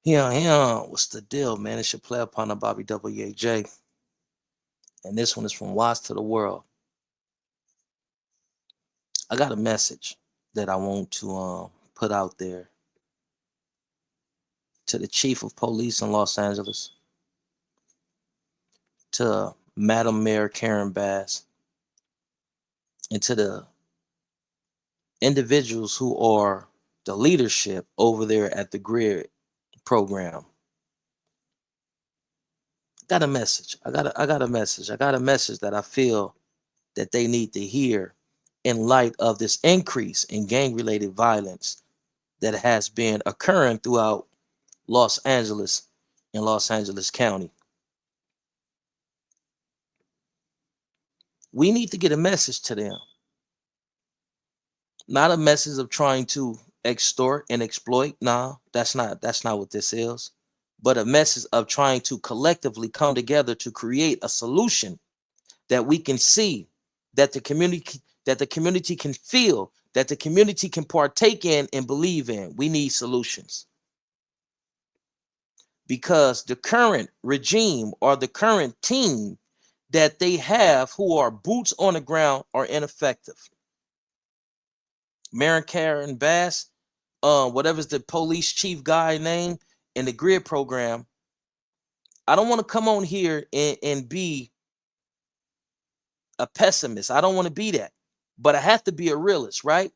What's the deal, man? It's your player partner, Bobby WAJ. And this one is from Watts to the World. I got a message that I want to put out there to the chief of police in Los Angeles, to Madam Mayor Karen Bass, and to the individuals who are the leadership over there at the Gryd program. Got a message. I got a message. I got a message that I feel that they need to hear in light of this increase in gang related violence that has been occurring throughout Los Angeles and Los Angeles County. We need to get a message to them, not a message of trying to extort and exploit. Nah, that's not what this is, but a message of trying to collectively come together to create a solution that we can see, that the community can feel, that the community can partake in and believe in. We need solutions because the current regime or the current team that they have who are boots on the ground are ineffective. Marin Karen Bass, whatever's the police chief guy name in the Gryd program. I don't want to come on here and be a pessimist. I don't want to be that, but I have to be a realist, right?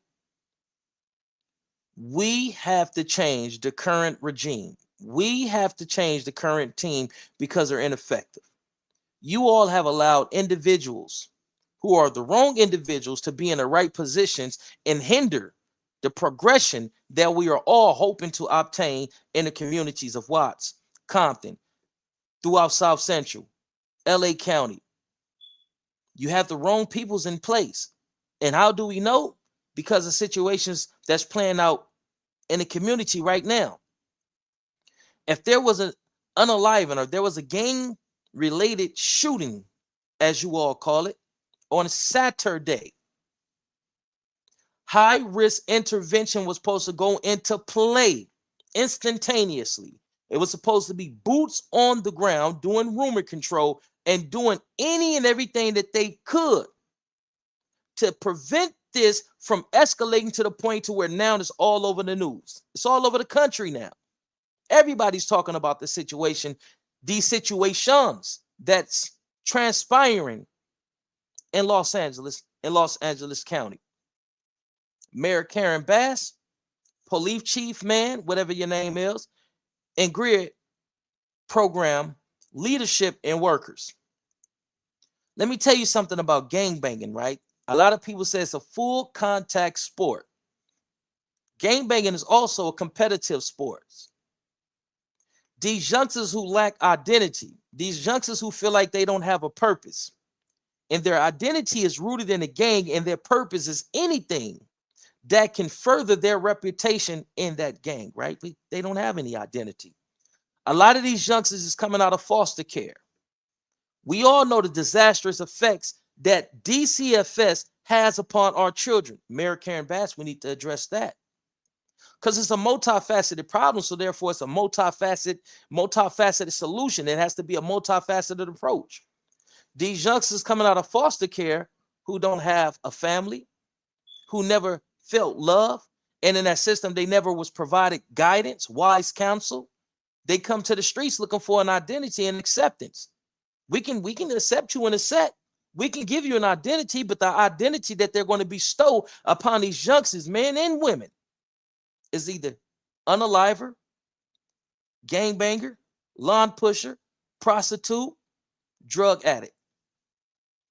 We have to change the current regime. We have to change the current team because they're ineffective. You all have allowed individuals who are the wrong individuals to be in the right positions and hinder the progression that we are all hoping to obtain in the communities of Watts, Compton, throughout South Central, LA County. You have the wrong peoples in place. And how do we know? Because of situations that's playing out in the community right now. If there was an unaliving or there was a gang related shooting, as you all call it, on Saturday, high risk intervention was supposed to go into play instantaneously. It was supposed to be boots on the ground doing rumor control and doing any and everything that they could to prevent this from escalating to the point to where now it's all over the news. It's all over the country now. Everybody's talking about the situation, these situations that's transpiring in Los Angeles County. Mayor Karen Bass, police chief, man, whatever your name is, and Gryd program leadership and workers. Let me tell you something about gang banging, right? A lot of people say it's a full contact sport. Gang banging is also a competitive sport. These youngsters who lack identity, these youngsters who feel like they don't have a purpose, and their identity is rooted in a gang, and their purpose is anything that can further their reputation in that gang, right? They don't have any identity. A lot of these youngsters is coming out of foster care. We all know the disastrous effects that DCFS has upon our children. Mayor Karen Bass, we need to address that because it's a multifaceted problem. So therefore, it's a multifaceted solution. It has to be a multifaceted approach. These youngsters coming out of foster care who don't have a family, who never felt love, and in that system, they never was provided guidance, wise counsel. They come to the streets looking for an identity and acceptance. We can accept you in a set. We can give you an identity, but the identity that they're going to bestow upon these youngsters, men and women, is either unaliver, gangbanger, lawn pusher, prostitute, drug addict.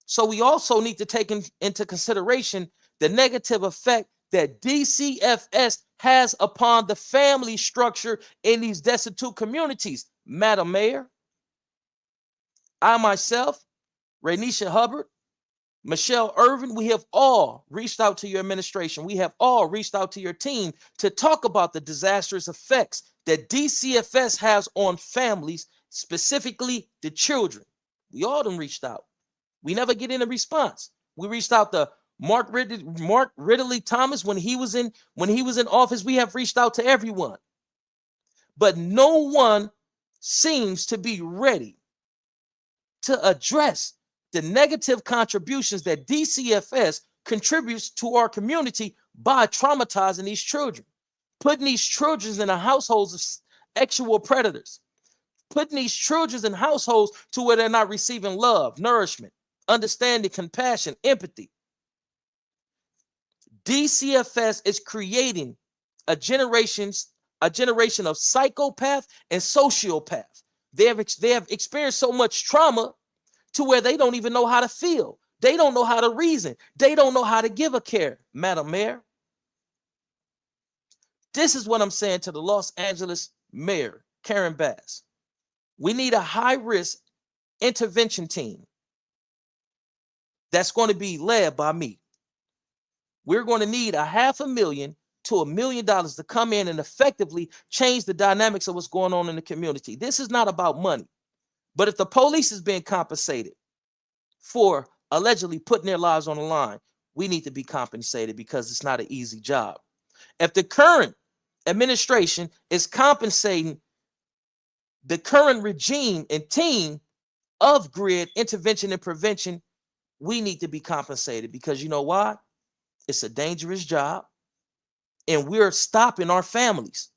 So we also need to take into consideration the negative effect that DCFS has upon the family structure in these destitute communities. Madam Mayor, I myself, Raynisha Hubbard, Michelle Irvin, we have all reached out to your administration. We have all reached out to your team to talk about the disastrous effects that DCFS has on families, specifically the children. We all done reached out. We never get any response. We reached out to Mark Ridley Thomas when he was in office. We have reached out to everyone. but no one seems to be ready to address the negative contributions that DCFS contributes to our community by traumatizing these children, putting these children in the households of sexual predators, putting these children in households to where they're not receiving love, nourishment, understanding, compassion, empathy. DCFS is creating a generation of psychopath and sociopath. They have experienced so much trauma to where they don't even know how to feel. They don't know how to reason. They don't know how to give a care, Madam Mayor. This is what I'm saying to the Los Angeles Mayor, Karen Bass. We need a high-risk intervention team that's going to be led by me. We're going to need $500,000 to $1 million to come in and effectively change the dynamics of what's going on in the community. This is not about money. But if the police is being compensated for allegedly putting their lives on the line, we need to be compensated because it's not an easy job. If the current administration is compensating the current regime and team of Gryd intervention and prevention, we need to be compensated because you know why? It's a dangerous job, and we're stopping our families.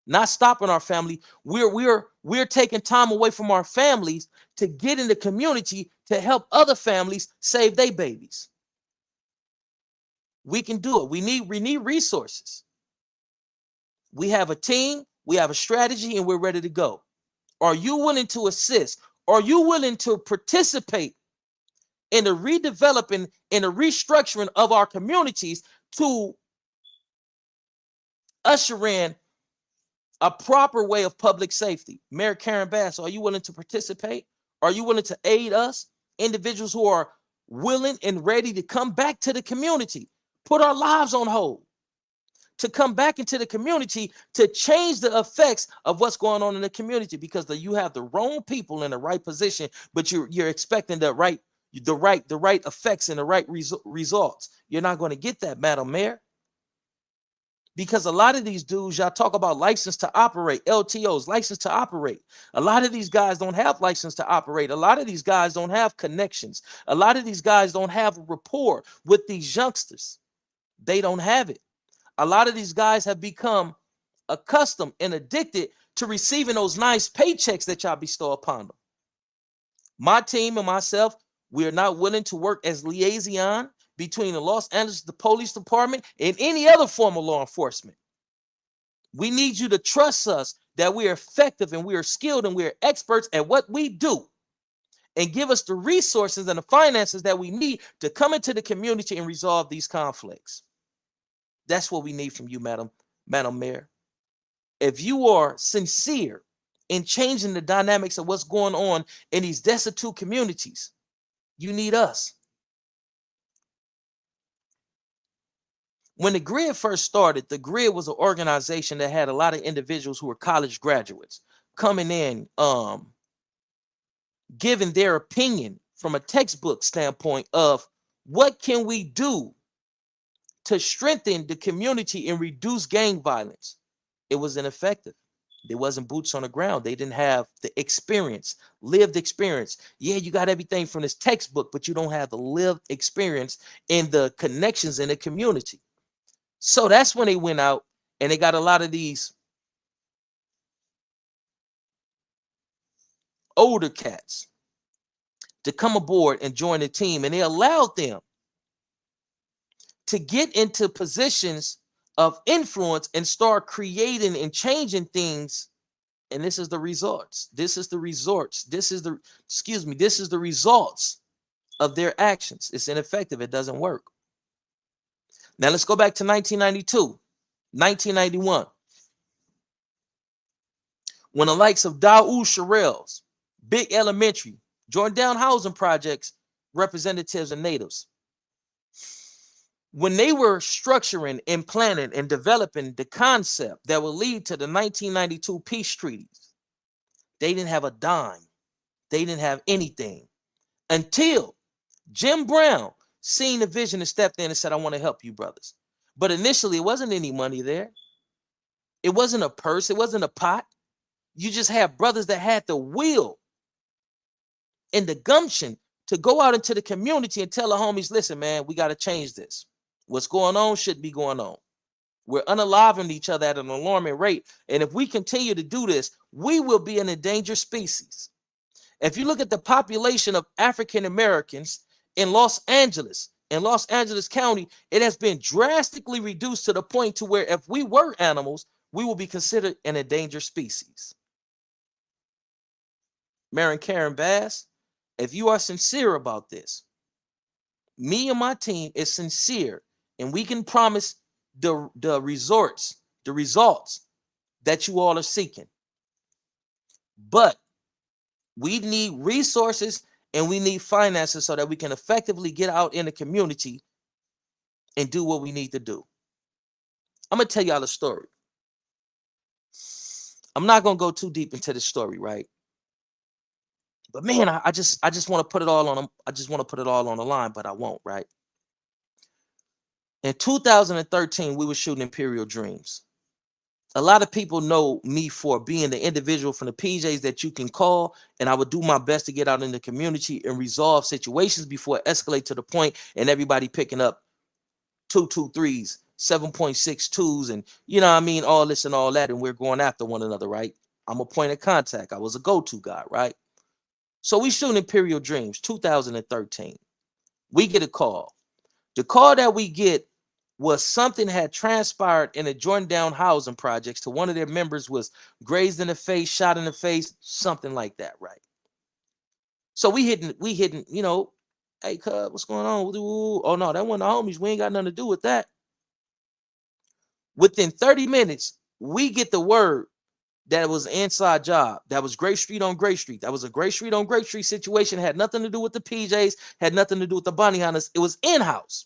Not stopping our family. We're taking time away from our families to get in the community to help other families save their babies. We can do it. We need resources. We have a team, we have a strategy, and we're ready to go. Are you willing to assist? Are you willing to participate in the redeveloping and the restructuring of our communities to usher in a proper way of public safety? Mayor Karen Bass, are you willing to participate? Are you willing to aid us, individuals who are willing and ready to come back to the community, put our lives on hold, to come back into the community to change the effects of what's going on in the community? Because you have the wrong people in the right position, but you're expecting the right effects and the right results. You're not going to get that, Madam Mayor. Because a lot of these dudes, y'all talk about license to operate, LTOs, license to operate. A lot of these guys don't have license to operate. A lot of these guys don't have connections. A lot of these guys don't have a rapport with these youngsters. They don't have it. A lot of these guys have become accustomed and addicted to receiving those nice paychecks that y'all bestow upon them. My team and myself, we are not willing to work as liaison between the Los Angeles the Police Department and any other form of law enforcement. We need you to trust us that we are effective and we are skilled and we are experts at what we do, and give us the resources and the finances that we need to come into the community and resolve these conflicts. That's what we need from you, Madam Mayor. If you are sincere in changing the dynamics of what's going on in these destitute communities, you need us. When the Gryd first started, the Gryd was an organization that had a lot of individuals who were college graduates coming in, giving their opinion from a textbook standpoint of what can we do to strengthen the community and reduce gang violence. It was ineffective. There wasn't boots on the ground. They didn't have the experience, lived experience. Yeah, you got everything from this textbook, but you don't have the lived experience and the connections in the community. So that's when they went out and they got a lot of these older cats to come aboard and join the team, and they allowed them to get into positions of influence and start creating and changing things. And this is the results. This is the results. This is the results of their actions. It's ineffective. It doesn't work. Now let's go back to 1992, 1991. When the likes of Daoud Sherrills, Big Elementary, joined down housing projects, representatives and natives. When they were structuring and planning and developing the concept that will lead to the 1992 peace treaties, they didn't have a dime. They didn't have anything until Jim Brown seen the vision and stepped in and said, I want to help you, brothers. But initially, it wasn't any money there. It wasn't a purse. It wasn't a pot. You just have brothers that had the will and the gumption to go out into the community and tell the homies, listen, man, we got to change this. What's going on shouldn't be going on. We're unaliving each other at an alarming rate. And if we continue to do this, we will be an endangered species. If you look at the population of African Americans in Los Angeles County, it has been drastically reduced to the point to where if we were animals, we will be considered an endangered species. Mayor Karen Bass, if you are sincere about this, me and my team is sincere, and we can promise the results that you all are seeking. But we need resources and we need finances so that we can effectively get out in the community and do what we need to do. I'm going to tell y'all a story. I'm not going to go too deep into the story, right? But man, I just want to put it all on. I just want to put it all on the line, but I won't, right? In 2013, we were shooting Imperial Dreams. A lot of people know me for being the individual from the PJs that you can call, and I would do my best to get out in the community and resolve situations before it escalates to the point and everybody picking up 223s, 7.62s, and you know what I mean, all this and all that, and we're going after one another, right? I'm a point of contact. I was a go-to guy, right? So we shooting Imperial Dreams, 2013. We get a call. The call that we get was something had transpired in a Jordan Down housing projects to one of their members was grazed in the face, shot in the face, something like that, right? So we hitting, you know, hey, cuz, what's going on? Oh no, that wasn't the homies. We ain't got nothing to do with that. Within 30 minutes, we get the word that it was an inside job. That was Gray Street on Gray Street. That was a Gray Street on Gray Street situation. Had nothing to do with the PJs, had nothing to do with the bounty hunters. It was in-house.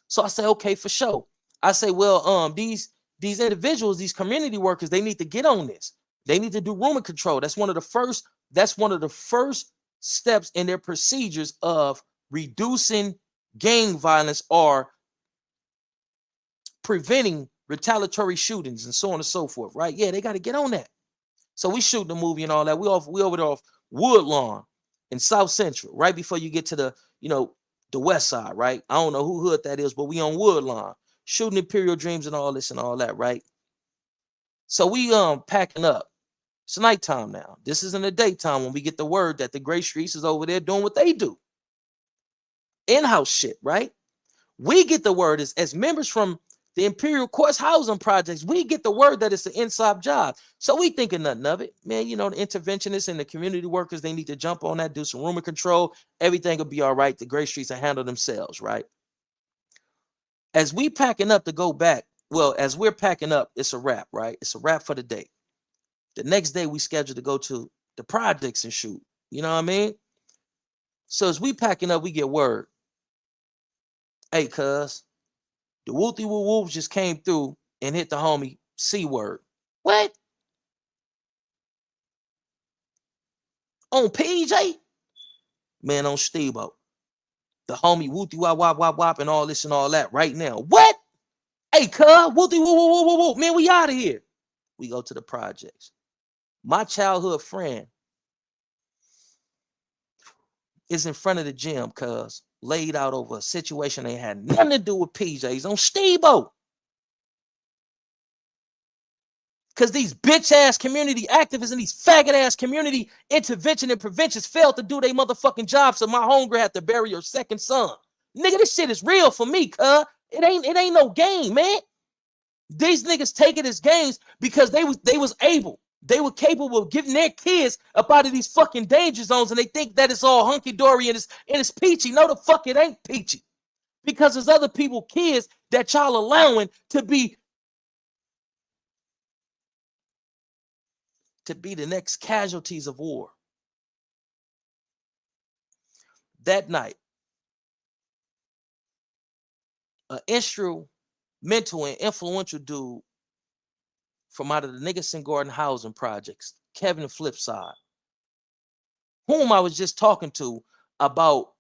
So I say, okay, for sure. I say, well, these individuals, these community workers, they need to get on this. They need to do rumor control. That's one of the first steps in their procedures of reducing gang violence or preventing retaliatory shootings and so on and so forth, right? Yeah, they got to get on that. So we shooting the movie and all that. We over there off Woodlawn in South Central, right before you get to the, you know, the west side, right? I don't know who hood that is, but we on Woodlawn shooting Imperial Dreams and all this and all that, right? So we packing up. It's nighttime now. This is in the daytime when we get the word that the Gray Streets is over there doing what they do. In-house shit, right? We get the word as members from the Imperial Courts housing projects, we get the word that it's an inside job. So we thinking nothing of it. Man, you know, the interventionists and the community workers, they need to jump on that, do some rumor control. Everything will be all right. The Gray Streets will handle themselves, right? As we packing up to go back, well, as we're packing up, it's a wrap, right? It's a wrap for the day. The next day we scheduled to go to the projects and shoot. You know what I mean? So as we packing up, we get word. Hey, cuz, the Wooty Woo Wolves just came through and hit the homie C word. What? On PJ? Man, on Steve-O. The homie Wooty Wop Wop Wop Wop and all this and all that right now. What? Hey, cuz, Wooty Woo Woo Woo Woo Woo. Man, we out of here. We go to the projects. My childhood friend is in front of the gym, cuz, laid out over a situation they had nothing to do with PJs on Steve-O. Because these bitch-ass community activists and these faggot-ass community intervention and preventions failed to do their motherfucking job, so my homegirl had to bury her second son. Nigga, this shit is real for me, cuz. It ain't no game, man. These niggas take it as games because they was able. They were capable of getting their kids up out of these fucking danger zones, and they think that it's all hunky-dory and it's peachy. No, the fuck it ain't peachy. Because there's other people, kids, that y'all allowing to be the next casualties of war. That night, an instrumental and influential dude from out of the Nickerson Garden housing projects, Kevin Flipside, whom I was just talking to about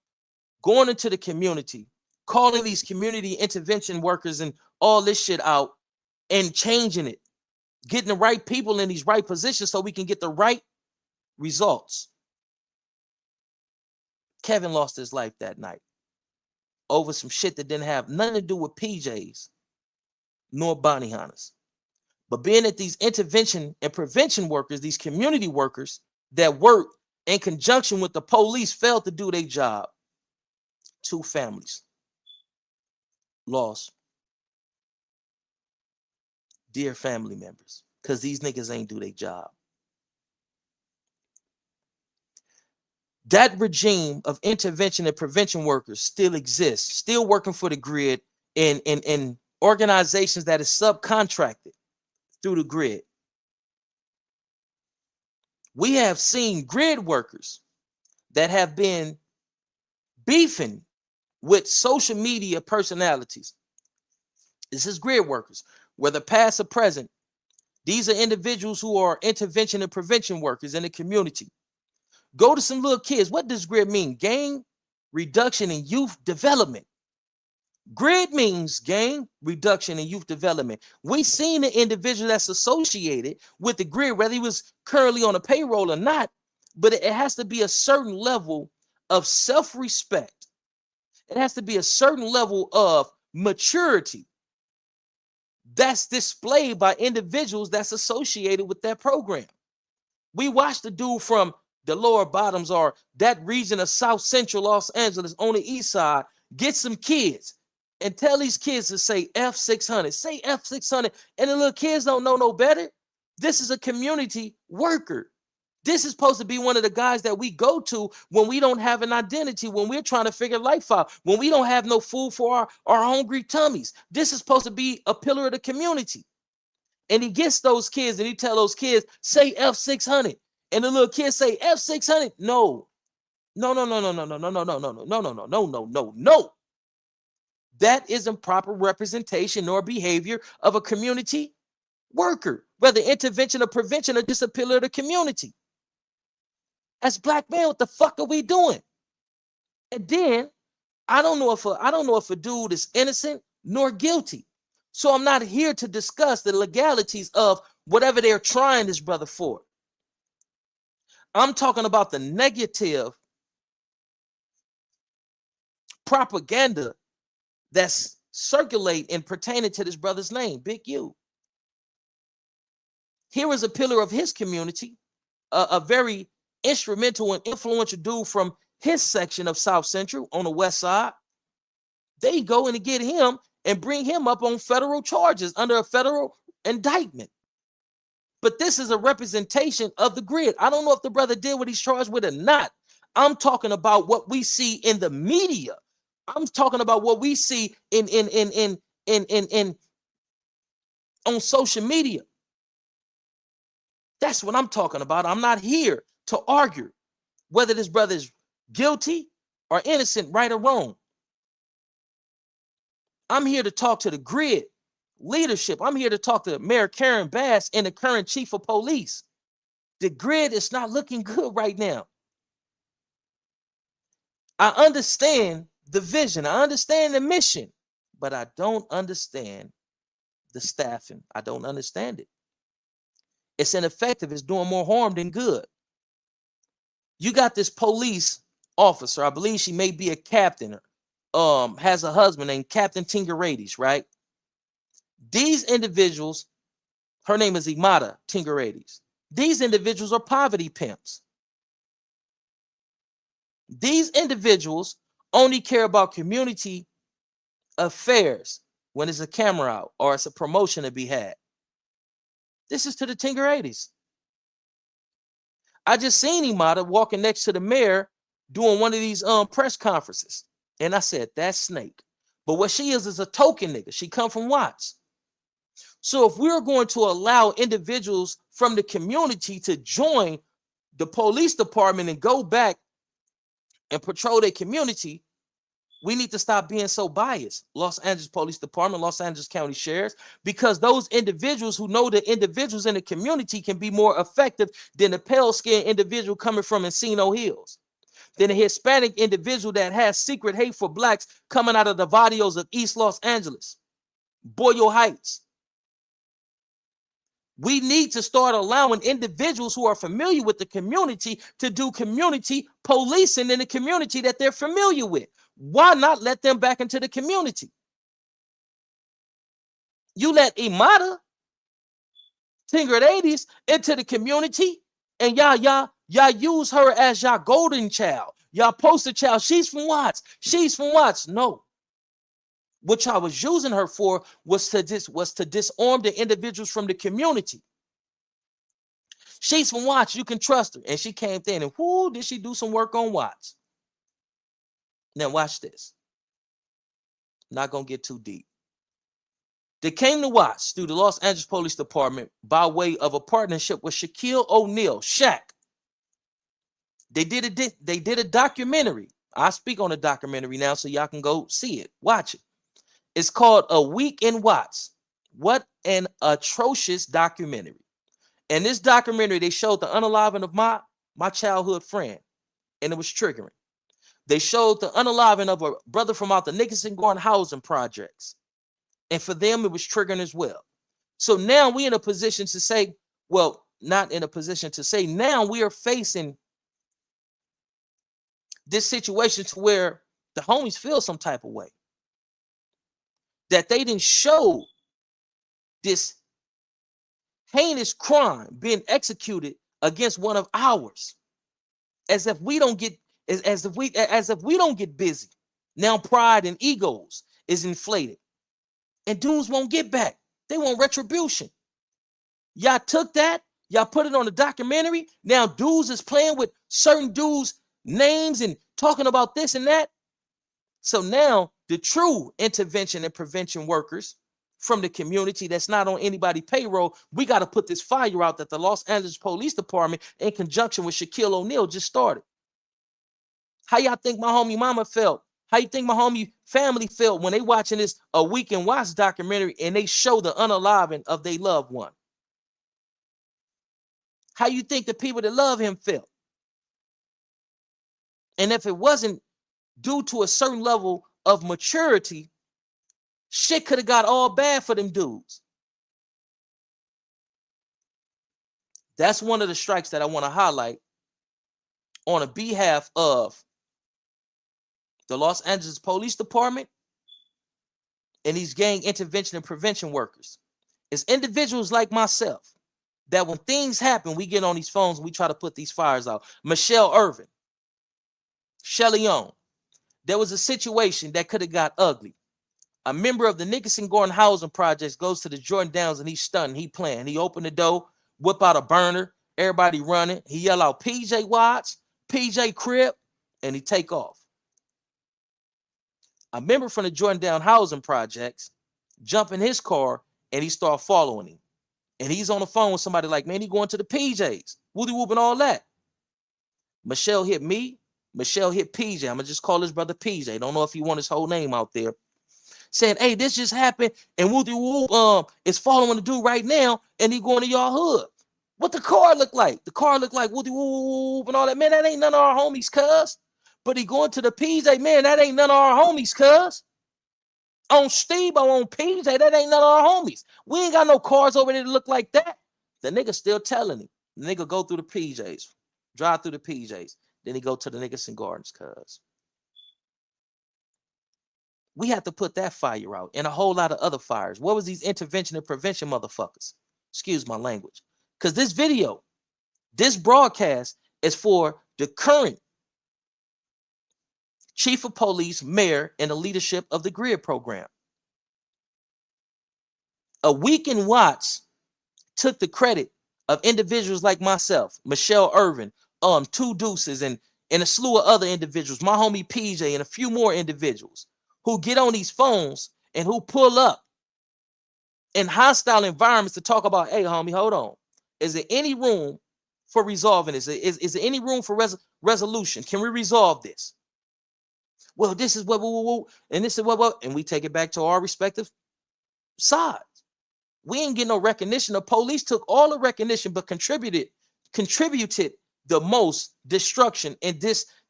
going into the community, calling these community intervention workers and all this shit out and changing it. getting the right people in these right positions so we can get the right results. Kevin lost his life that night over some shit that didn't have nothing to do with PJs nor bounty hunters. But being that these intervention and prevention workers, these community workers that work in conjunction with the police failed to do their job, 2 families lost dear family members because these niggas ain't do their job. That regime of intervention and prevention workers still exists, still working for the Gryd in organizations that is subcontracted through the Gryd. We have seen Gryd workers that have been beefing with social media personalities. This is Gryd workers, whether past or present. These are individuals who are intervention and prevention workers in the community. Go to some little kids. What does Gryd mean? Gang reduction and youth development. Gryd means gang reduction and youth development. We seen the individual that's associated with the Gryd, whether he was currently on a payroll or not, but it has to be a certain level of self-respect. It has to be a certain level of maturity that's displayed by individuals that's associated with that program. We watched the dude from the lower bottoms or that region of South Central Los Angeles on the east side get some kids and tell these kids to say F600, say F600, and the little kids don't know no better. This is a community worker. This is supposed to be one of the guys that we go to when we don't have an identity, when we're trying to figure life out, when we don't have no food for our hungry tummies. This is supposed to be a pillar of the community. And he gets those kids and he tell those kids, say F600. And the little kids say F600. No. No, no, no, no, no, no, no, no, no, no, no, no, no, no, no, no, no, no. That isn't proper representation nor behavior of a community worker, whether intervention or prevention or just a pillar of the community. As black men, what the fuck are we doing? And then I don't know if a dude is innocent nor guilty. So I'm not here to discuss the legalities of whatever they're trying this brother for. I'm talking about the negative propaganda that's circulating pertaining to this brother's name, Big U. Here is a pillar of his community, a very instrumental and influential dude from his section of South Central on the west side. They go and get him and bring him up on federal charges under a federal indictment. But this is a representation of the Gryd. I don't know if the brother did what he's charged with or not. I'm talking about what we see in the media. I'm talking about what we see in on social media. That's what I'm talking about. I'm not here to argue whether this brother is guilty or innocent, right or wrong. I'm here to talk to the Gryd leadership. I'm here to talk to Mayor Karen Bass and the current chief of police. The Gryd is not looking good right now. I understand the vision. I understand the mission, but I don't understand the staffing. I don't understand it. It's ineffective. It's doing more harm than good. You got this police officer. I believe she may be a captain, has a husband named Captain Tingerades, right? These individuals, her name is Imada Tingerades. These individuals are poverty pimps. These individuals only care about community affairs when there's a camera out or it's a promotion to be had. This is to the Tingerades. I just seen Imada walking next to the mayor doing one of these press conferences. And I said, that's Snake. But what she is a token nigga. She come from Watts. So if we're going to allow individuals from the community to join the police department and go back and patrol their community, we need to stop being so biased. Los Angeles Police Department, Los Angeles County Sheriffs, because those individuals who know the individuals in the community can be more effective than a pale-skinned individual coming from Encino Hills, than a Hispanic individual that has secret hate for blacks coming out of the barrios of East Los Angeles, Boyle Heights. We need to start allowing individuals who are familiar with the community to do community policing in the community that they're familiar with. Why not let them back into the community? You let Imada, Tingrid 80s into the community, and y'all use her as y'all golden child, y'all poster child. She's from Watts. She's from Watts. No, what y'all was using her for was to disarm the individuals from the community. She's from Watts. You can trust her, and she came in and whoo, did she do some work on Watts? Now watch this. Not gonna get too deep. They came to Watts through the Los Angeles Police Department by way of a partnership with Shaquille O'Neal, Shaq. They did a documentary. I speak on a documentary now, so y'all can go see it. Watch it. It's called A Week in Watts. What an atrocious documentary. In this documentary, they showed the unaliving of my childhood friend, and it was triggering. They showed the unaliving of a brother from out the Nicholson Garden housing projects. And for them, it was triggering as well. So now we in a position to say, well, not in a position to say, now we are facing this situation to where the homies feel some type of way. That they didn't show this heinous crime being executed against one of ours. As if we don't get as if we don't get busy. Now pride and egos is inflated. And dudes won't get back. They want retribution. Y'all took that, y'all put it on the documentary. Now dudes is playing with certain dudes' names and talking about this and that. So now the true intervention and prevention workers from the community that's not on anybody's payroll, we got to put this fire out that the Los Angeles Police Department in conjunction with Shaquille O'Neal just started. How y'all think my homie mama felt? How you think my homie family felt when they watching this A Week in Watts documentary and they show the unaliving of their loved one? How you think the people that love him felt? And if it wasn't due to a certain level of maturity, shit could have got all bad for them dudes. That's one of the strikes that I want to highlight on a behalf of the Los Angeles Police Department and these gang intervention and prevention workers. It's individuals like myself that when things happen, we get on these phones and we try to put these fires out. Michelle Irvin, Shelly Young. There was a situation that could have got ugly. A member of the Nicholson Garden housing projects goes to the Jordan Downs and he's stunned. He playing. He opened the door, whip out a burner, everybody running. He yell out PJ Watts, PJ Crip, and he take off. A member from the Jordan Down housing projects jump in his car and he start following him. And he's on the phone with somebody like, man, he going to the PJs, woody whoop and all that. Michelle hit me. Michelle hit PJ. I'm gonna just call his brother PJ. Don't know if he want his whole name out there. Saying, hey, this just happened, and woody whoop is following the dude right now, and he going to y'all hood. What the car look like? The car look like woody whoop and all that. Man, that ain't none of our homies, cuz. But he going to the PJ, man, that ain't none of our homies, cuz. On Steve or on PJ, that ain't none of our homies. We ain't got no cars over there that look like that. The nigga still telling him. The nigga go through the PJs, drive through the PJs. Then he go to the Nicholson Gardens, cuz. We have to put that fire out and a whole lot of other fires. What was these intervention and prevention motherfuckers? Excuse my language. Because this video, this broadcast is for the current chief of police, mayor, and the leadership of the Gryd program. A Week in Watts took the credit of individuals like myself, Michelle Irvin, Two Deuces, and a slew of other individuals, my homie PJ, and a few more individuals who get on these phones and who pull up in hostile environments to talk about, hey, homie, hold on. Is there any room for resolving this? Is there any room for resolution? Can we resolve this? Well, this is what, and this is what, and we take it back to our respective sides. We ain't getting no recognition. The police took all the recognition, but contributed the most destruction and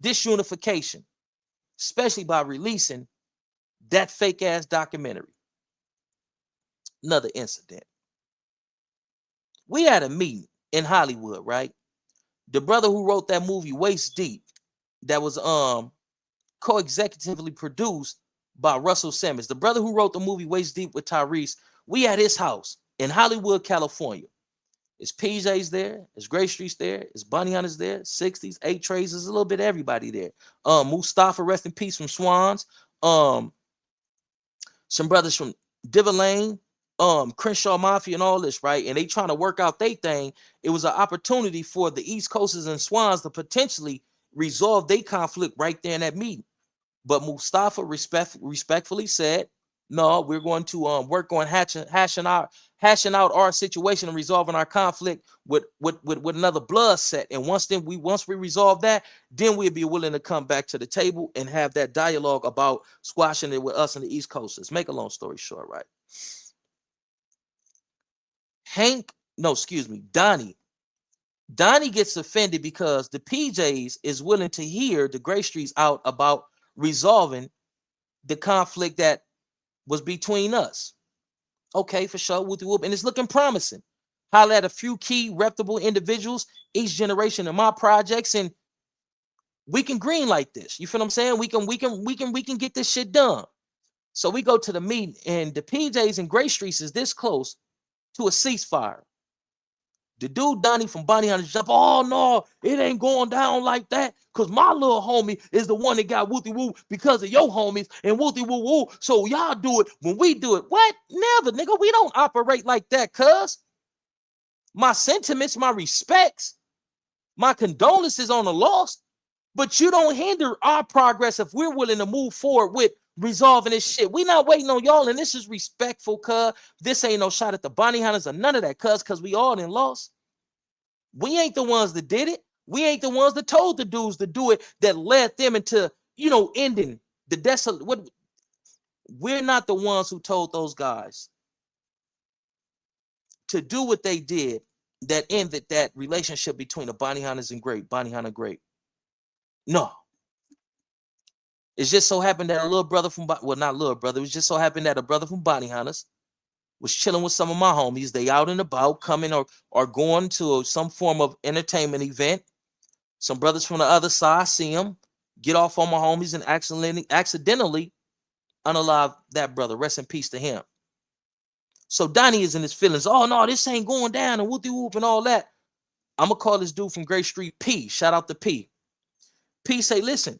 disunification, especially by releasing that fake ass documentary. Another incident. We had a meeting in Hollywood, right? The brother who wrote that movie Waist Deep, that was co-executively produced by Russell Simmons. The brother who wrote the movie Waist Deep with Tyrese, we at his house in Hollywood, California. It's PJ's there, it's Gryd Street's there, it's Bunny Hunters there, 60s, 8 Trays, there's a little bit of everybody there. Mustafa, rest in peace, from Swans. Some brothers from Diva Lane, Crenshaw Mafia, and all this, right? And they trying to work out their thing. It was an opportunity for the East Coasters and Swans to potentially resolve their conflict right there in that meeting. But Mustafa respectfully said, no, we're going to work on hashing out our situation and resolving our conflict with another blood set. And once we resolve that, then we'll be willing to come back to the table and have that dialogue about squashing it with us and the East Coasters. Make a long story short, right? Donnie gets offended because the PJs is willing to hear the Gryd Streets out about resolving the conflict that was between us. Okay, for sure, whoop whoop, and it's looking promising. Holla at a few key reputable individuals each generation of my projects, and we can green like this. You feel what I'm saying? We can get this shit done. So we go to the meeting, and the PJs and Gryd Streets is this close to a ceasefire. The dude Donnie from Bonnie Hunters jump, oh no, it ain't going down like that. Cause my little homie is the one that got wooty woo because of your homies and wooty woo woo. So y'all do it when we do it. What? Never, nigga. We don't operate like that, cuz. My sentiments, my respects, my condolences on the loss. But you don't hinder our progress if we're willing to move forward with resolving this shit. We not waiting on y'all, and this is respectful, cuz. This ain't no shot at the Bonnie Hunters or none of that, cuz we all in loss. We ain't the ones that did it. We ain't the ones that told the dudes to do it that led them into, ending the desolate. We're not the ones who told those guys to do what they did that ended that relationship between the Bonnie Hunters and Bonnie Hunter Gryd. No. It's just so happened that a little brother from, well, not little brother, it was just so happened that a brother from Bonnie Hunters was chilling with some of my homies. They out and about, coming or going to some form of entertainment event. Some brothers from the other side see him, get off on my homies, and accidentally unalive that brother. Rest in peace to him. So Donnie is in his feelings. Oh no, this ain't going down, and whoopty whoop and all that. I'm gonna call this dude from Gryd Street P. Shout out to P. P say, listen,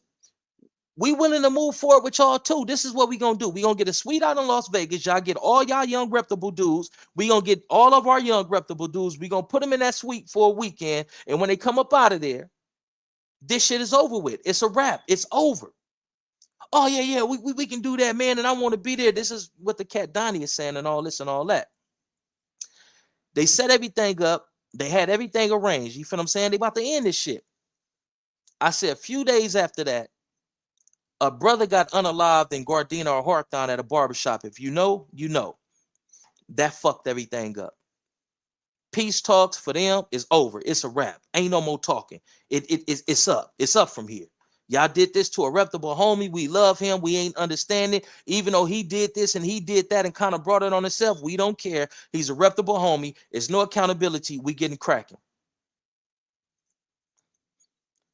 we willing to move forward with y'all too. This is what we gonna do. We gonna get a suite out in Las Vegas. Y'all get all y'all young reputable dudes. We gonna get all of our young reputable dudes. We gonna put them in that suite for a weekend. And when they come up out of there, this shit is over with. It's a wrap. It's over. Oh yeah, we can do that, man. And I want to be there. This is what the cat Donnie is saying, and all this and all that. They set everything up. They had everything arranged. You feel what I'm saying? They about to end this shit. I said a few days after that, a brother got unalived in Gardena or Hawthorne at a barbershop. If you know, you know. That fucked everything up. Peace talks for them is over. It's a wrap. Ain't no more talking. It's up. It's up from here. Y'all did this to a reputable homie. We love him. We ain't understanding. Even though he did this and he did that and kind of brought it on himself, we don't care. He's a reputable homie. There's no accountability. We getting cracking.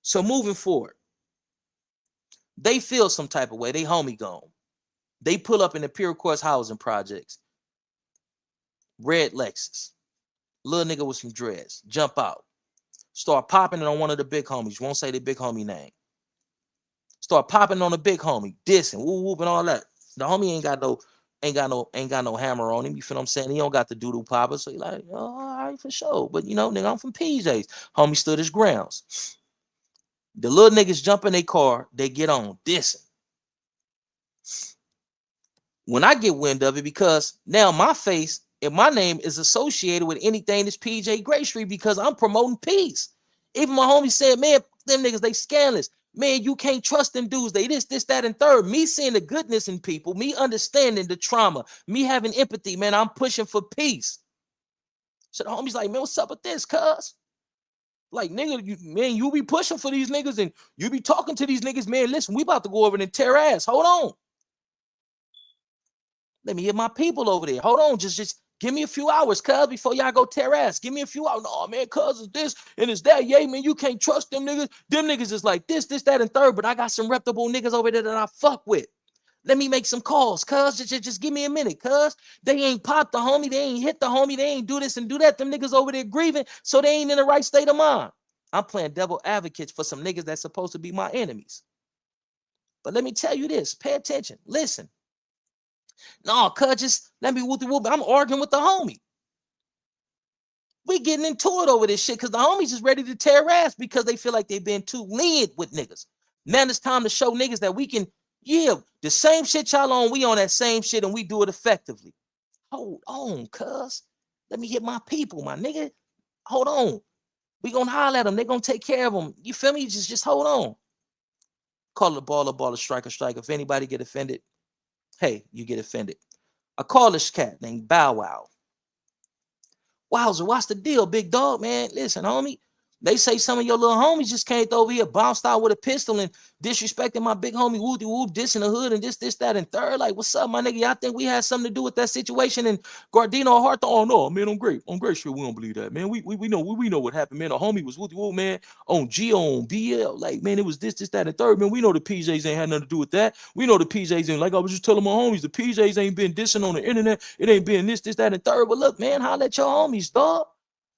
So moving forward, they feel some type of way. They homie gone. They pull up in the Pure Course housing projects. Red Lexus. Little nigga with some dreads. Jump out. Start popping it on one of the big homies. Won't say the big homie name. Start popping on the big homie. Dissing. Whoop whoop and all that. The homie ain't got no hammer on him. You feel what I'm saying? He don't got the doodle popper. So he like, oh, all right, for sure. But nigga, I'm from PJ's. Homie stood his grounds. The little niggas jump in their car, they get on, dissing. When I get wind of it, because now my face and my name is associated with anything that's PJ Gryd Street because I'm promoting peace. Even my homie said, man, them niggas, they scandalous. Man, you can't trust them dudes. They this, that, and third. Me seeing the goodness in people, me understanding the trauma, me having empathy, man, I'm pushing for peace. So the homie's like, man, what's up with this, cuz? Like, nigga, you be pushing for these niggas and you be talking to these niggas, man. Listen, we about to go over and tear ass. Hold on. Let me get my people over there. Hold on. Just Give me a few hours, cuz, before y'all go tear ass. Give me a few hours. No, man, cuz it's this and it's that. Yeah, man, you can't trust them niggas. Them niggas is like this, that, and third. But I got some reputable niggas over there that I fuck with. Let me make some calls, cuz. Just give me a minute, cuz. They ain't popped the homie. They ain't hit the homie. They ain't do this and do that. Them niggas over there grieving, so they ain't in the right state of mind. I'm playing devil advocates for some niggas that's supposed to be my enemies. But let me tell you this. Pay attention. Listen. No, cuz, just let me whoop the whoop. I'm arguing with the homie. We getting into it over this shit because the homies is ready to tear ass because they feel like they've been too lenient with niggas. Now it's time to show niggas that we can, yeah, the same shit y'all on, we on that same shit and we do it effectively. Hold on, cuz. Let me hit my people, my nigga. Hold on. We gonna holler at them. They gonna take care of them. You feel me? Just hold on. Call it a baller, striker. If anybody get offended, hey, you get offended. I call this cat named Bow Wow. Wowzer, what's the deal, big dog, man? Listen, homie. They say some of your little homies just came over here, bounced out with a pistol and disrespecting my big homie Woody Whoop, this in the hood and this, that, and third. Like, what's up, my nigga? Y'all think we had something to do with that situation in Gardena or Hart? Oh no, man, I'm great. Sure we don't believe that, man. We know what happened, man. The homie was Woody Whoop, man, on G on BL. Like, man, it was this, that, and third. Man, we know the PJs ain't had nothing to do with that. We know the PJs ain't, like I was just telling my homies, the PJs ain't been dissing on the internet. It ain't been this, that, and third. But look, man, holla at your homies, dog.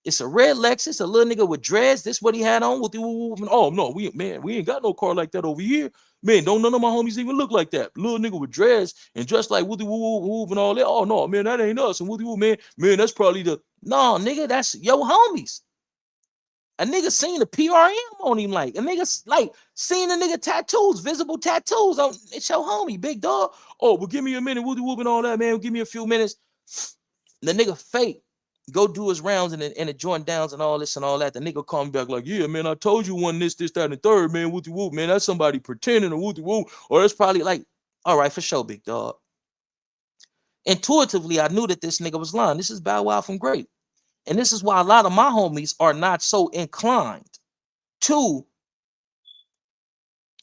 It's a red Lexus, a little nigga with dreads. This what he had on with the oh no, we ain't got no car like that over here. Man, don't none of my homies even look like that. Little nigga with dreads and dressed like Woody Woo and all that. Oh no, man, that ain't us. And Woody Woo, man, that's probably the no nigga. That's your homies. A nigga seen the PRM on him, like a nigga like seen the nigga tattoos, visible tattoos on. It's your homie, big dog. Oh, but give me a minute, Woody Woo and all that, man. Give me a few minutes. The nigga fake. Go do his rounds and the joint downs and all this and all that. The nigga call me back like, yeah, man, I told you one this, that, and third, man. Wooty whoop, man. That's somebody pretending or wooty whoop. Or that's probably like, all right, for sure, big dog. Intuitively, I knew that this nigga was lying. This is Bow Wow from Gryd. And this is why a lot of my homies are not so inclined to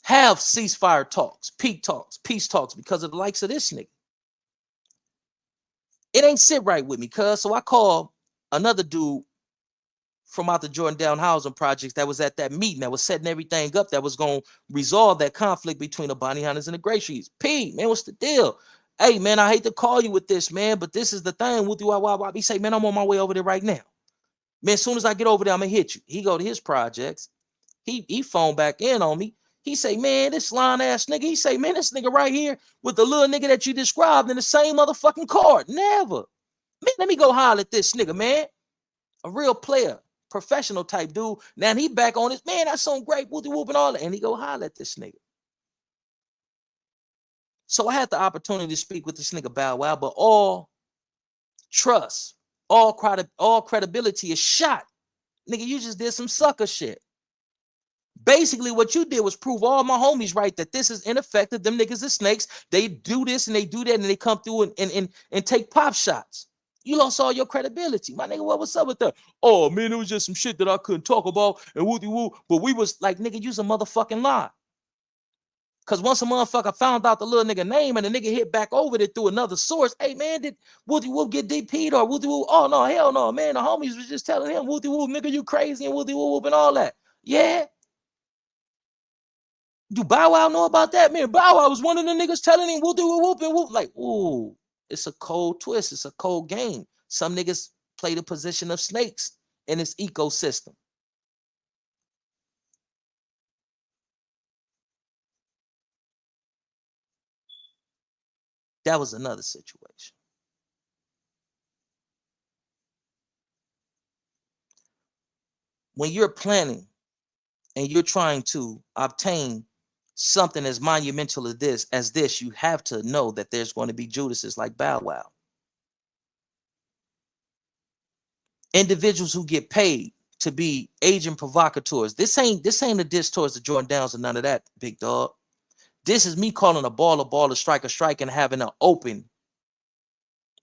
have ceasefire talks, peace talks, because of the likes of this nigga. It ain't sit right with me, cuz. So I call another dude from out the Jordan Down Housing Projects that was at that meeting that was setting everything up that was going to resolve that conflict between the bounty hunters and the Gray Trees. P, man, what's the deal? Hey, man, I hate to call you with this, man, but this is the thing. He say, man, I'm on my way over there right now. Man, as soon as I get over there, I'm going to hit you. He go to his projects. He phoned back in on me. He say, man, this lying ass nigga. He say, man, this nigga right here with the little nigga that you described in the same motherfucking card. Never. Man, let me go holler at this nigga, man. A real player, professional type dude. Now he back on his, man, that's so great, whoopty whoop and all that. And he go holler at this nigga. So I had the opportunity to speak with this nigga Bow Wow, but all trust, all credibility is shot. Nigga, you just did some sucker shit. Basically, what you did was prove all my homies right that this is ineffective. Them niggas are snakes. They do this and they do that and they come through and take pop shots. You lost all your credibility. My nigga, what's up with that? Oh, man, it was just some shit that I couldn't talk about and wooty woo. But we was like, nigga, use a motherfucking lie. Because once a motherfucker found out the little nigga name and the nigga hit back over it through another source, hey, man, did Wooty Woo get DP'd or Wooty Woo? Oh, no, hell no, man. The homies was just telling him, Wooty Woo, nigga, you crazy and Wooty Woo and all that. Yeah. Do Bow Wow know about that? Man, Bow Wow was one of the niggas telling him whoop whoop whoop and whoop. Like, ooh, it's a cold twist. It's a cold game. Some niggas play the position of snakes in this ecosystem. That was another situation. When you're planning and you're trying to obtain something as monumental as this, you have to know that there's going to be Judases like Bow Wow. Individuals who get paid to be agent provocateurs. This ain't a diss towards the Jordan Downs or none of that, big dog. This is me calling a baller, strike, and having an open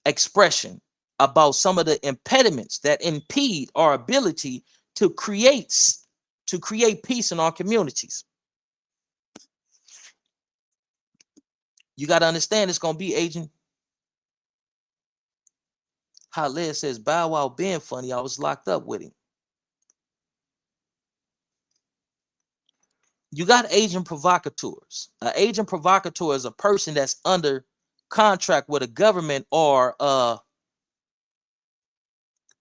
expression about some of the impediments that impede our ability to create peace in our communities. You got to understand it's going to be agent. Khaled says, Bow Wow being funny, I was locked up with him. You got agent provocateurs. An agent provocateur is a person that's under contract with a government or a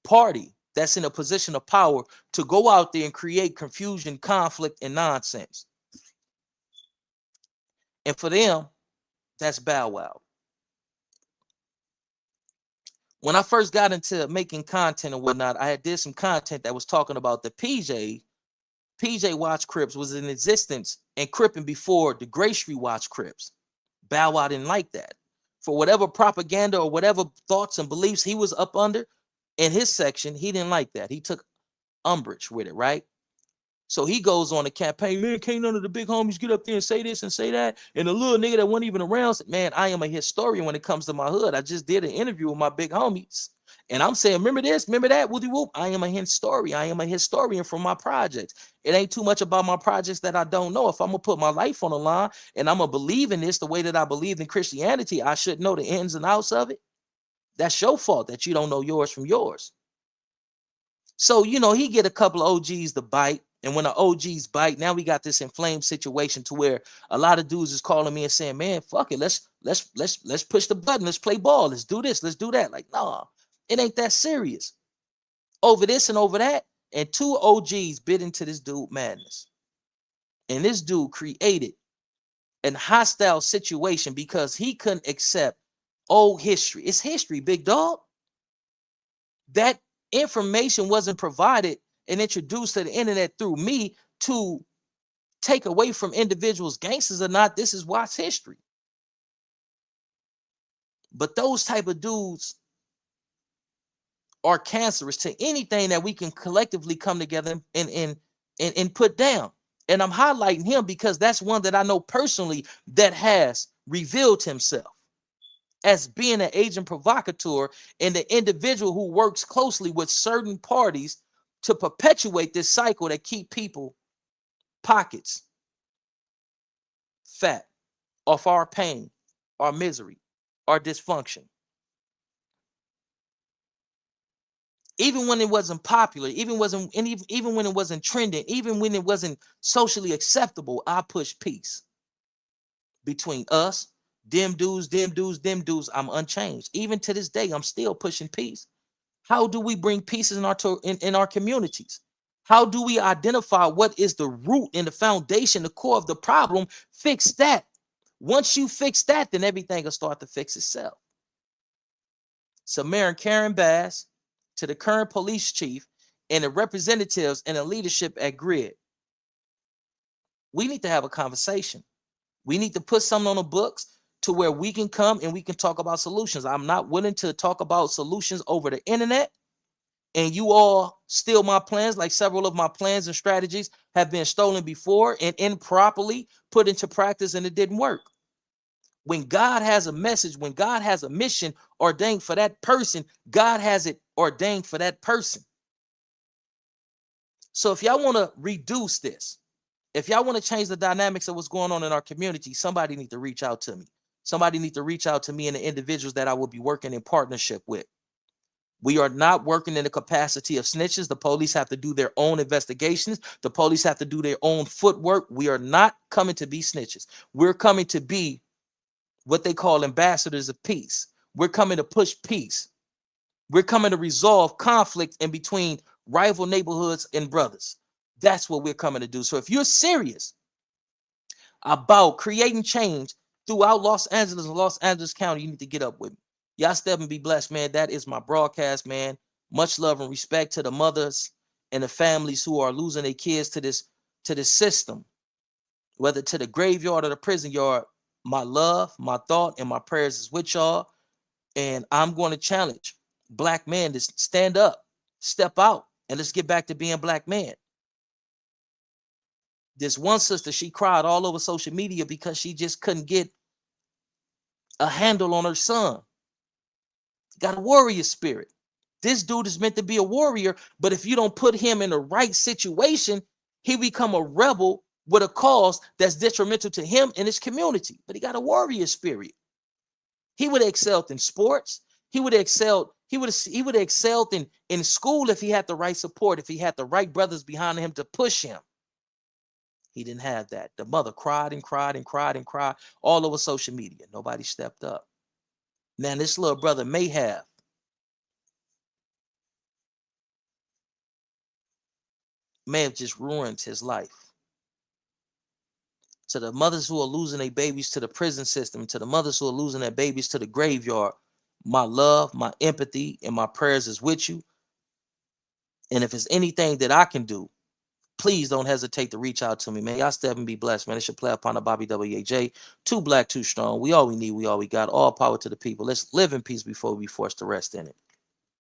party that's in a position of power to go out there and create confusion, conflict, and nonsense. And for them, that's Bow Wow. When I first got into making content and whatnot, I did some content that was talking about the PJ Watch Crips was in existence and cripping before the Gray Street Watch Crips. Bow Wow didn't like that. For whatever propaganda or whatever thoughts and beliefs he was up under in his section, he didn't like that. He took umbrage with it, right? So he goes on a campaign, man, can't none of the big homies get up there and say this and say that. And the little nigga that wasn't even around said, man, I am a historian when it comes to my hood. I just did an interview with my big homies. And I'm saying, remember this, remember that, whoopty whoop. I am a historian. I am a historian from my projects. It ain't too much about my projects that I don't know. If I'm going to put my life on the line and I'm going to believe in this the way that I believe in Christianity, I should know the ins and outs of it. That's your fault that you don't know yours from yours. So, you know, he get a couple of OGs to bite. And when the OGs bite, now we got this inflamed situation to where a lot of dudes is calling me and saying, man, fuck it. Let's push the button. Let's play ball. Let's do this. Let's do that. Like, nah, it ain't that serious. Over this and over that. And two OGs bit into this dude madness. And this dude created an hostile situation because he couldn't accept old history. It's history, big dog. That information wasn't provided and introduced to the internet through me to take away from individuals, gangsters or not. This is Watts history. But those type of dudes are cancerous to anything that we can collectively come together and put down. And I'm highlighting him because that's one that I know personally that has revealed himself as being an agent provocateur and the individual who works closely with certain parties to perpetuate this cycle that keep people pockets fat off our pain, our misery, our dysfunction. Even when it wasn't popular, even when it wasn't trending, even when it wasn't socially acceptable, I pushed peace between us, them dudes, them dudes, them dudes. I'm unchanged. Even to this day, I'm still pushing peace. How do we bring peace in our communities? How do we identify what is the root and the foundation, the core of the problem? Fix that. Once you fix that, then everything will start to fix itself. So Mayor Karen Bass, to the current police chief and the representatives and the leadership at Gryd, we need to have a conversation. We need to put something on the books to where we can come and we can talk about solutions. I'm not willing to talk about solutions over the internet. And you all steal my plans, like several of my plans and strategies have been stolen before and improperly put into practice, and it didn't work. When God has a message, when God has a mission ordained for that person, God has it ordained for that person. So if y'all want to reduce this, if y'all want to change the dynamics of what's going on in our community, somebody need to reach out to me. Somebody need to reach out to me and the individuals that I will be working in partnership with. We are not working in the capacity of snitches. The police have to do their own investigations. The police have to do their own footwork. We are not coming to be snitches. We're coming to be what they call ambassadors of peace. We're coming to push peace. We're coming to resolve conflict in between rival neighborhoods and brothers. That's what we're coming to do. So if you're serious about creating change throughout Los Angeles and Los Angeles County, you need to get up with me. Y'all step and be blessed, man. That is my broadcast, man. Much love and respect to the mothers and the families who are losing their kids to this system, whether to the graveyard or the prison yard. My love, my thought, and my prayers is with y'all. And I'm going to challenge black men to stand up, step out, and let's get back to being black men. This one sister, she cried all over social media because she just couldn't get a handle on her son. Got a warrior spirit. This dude is meant to be a warrior, but if you don't put him in the right situation, he become a rebel with a cause that's detrimental to him and his community. But he got a warrior spirit. He would have excelled in sports. He would have excelled He would have excelled in school if he had the right support, if he had the right brothers behind him to push him. He didn't have that. The mother cried and cried and cried and cried all over social media. Nobody stepped up. Man, this little brother may have just ruined his life. To the mothers who are losing their babies to the prison system, to the mothers who are losing their babies to the graveyard, my love, my empathy, and my prayers is with you. And if it's anything that I can do, please don't hesitate to reach out to me, man. Y'all step and be blessed, man. It's your player upon the Bobby WAJ. Too black, too strong. We all we need, we all we got. All power to the people. Let's live in peace before we be forced to rest in it.